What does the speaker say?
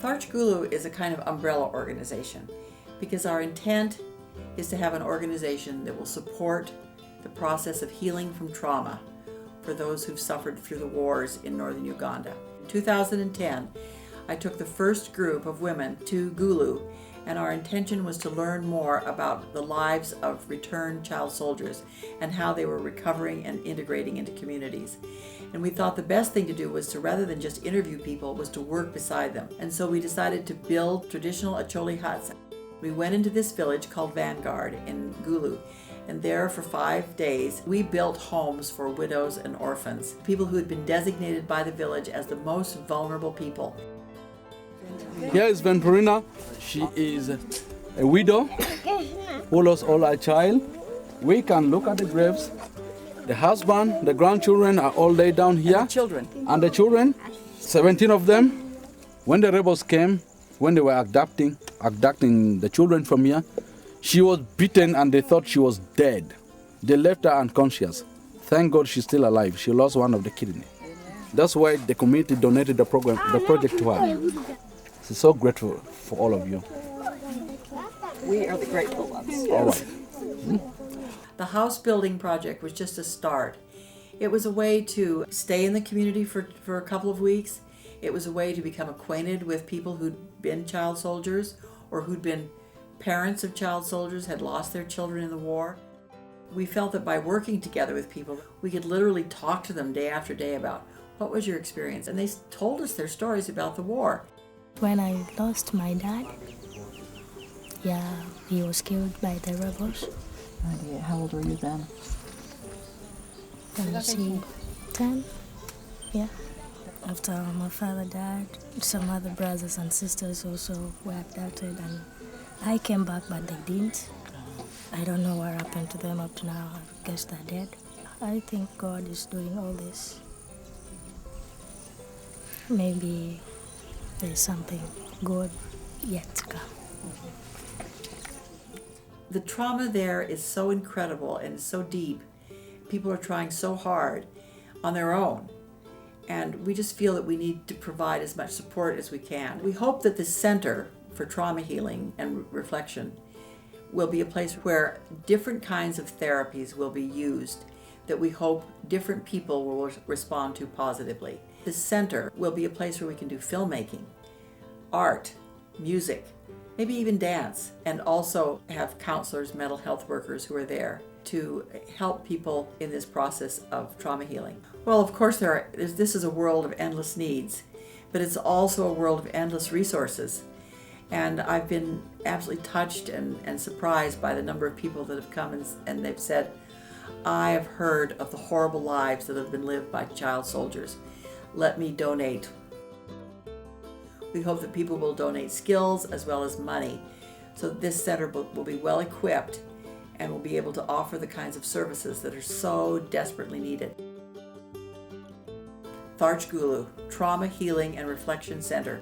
THARCE-Gulu is a kind of umbrella organization because our intent is to have an organization that will support the process of healing from trauma for those who've suffered through the wars in northern Uganda. In 2010, I took the first group of women to Gulu, and our intention was to learn more about the lives of returned child soldiers and how they were recovering and integrating into communities. And we thought the best thing to do was to, rather than just interview people, was to work beside them. And so we decided to build traditional Acholi huts. We went into this village called Vanguard in Gulu, and there for 5 days we built homes for widows and orphans, people who had been designated by the village as the most vulnerable people. Here is Venturina. She is a widow who lost all her child. We can look at the graves. The husband, the grandchildren are all laid down here. And the children, 17 of them, when the rebels came, when they were abducting the children from here, she was beaten and they thought she was dead. They left her unconscious. Thank God she's still alive. She lost one of the kidney. That's why the community donated the project to her. I'm so grateful for all of you. We are the grateful ones. All right. The house building project was just a start. It was a way to stay in the community for a couple of weeks. It was a way to become acquainted with people who'd been child soldiers or who'd been parents of child soldiers, had lost their children in the war. We felt that by working together with people, we could literally talk to them day after day about what was your experience? And they told us their stories about the war. When I lost my dad, he was killed by the rebels. How old were you then? I was 10, After my father died, some other brothers and sisters also were abducted, and I came back, but they didn't. I don't know what happened to them up to now. I guess they're dead. I think God is doing all this. Maybe there's something good yet to come. The trauma there is so incredible and so deep. People are trying so hard on their own. And we just feel that we need to provide as much support as we can. We hope that the Center for Trauma Healing and Reflection will be a place where different kinds of therapies will be used that we hope different people will respond to positively. The center will be a place where we can do filmmaking, art, music, maybe even dance, and also have counselors, mental health workers who are there to help people in this process of trauma healing. Well, of course, this is a world of endless needs, but it's also a world of endless resources. And I've been absolutely touched and surprised by the number of people that have come and they've said, I have heard of the horrible lives that have been lived by child soldiers. Let me donate. We hope that people will donate skills as well as money, so that this center will be well equipped and will be able to offer the kinds of services that are so desperately needed. THARCE-Gulu, Trauma Healing and Reflection Center.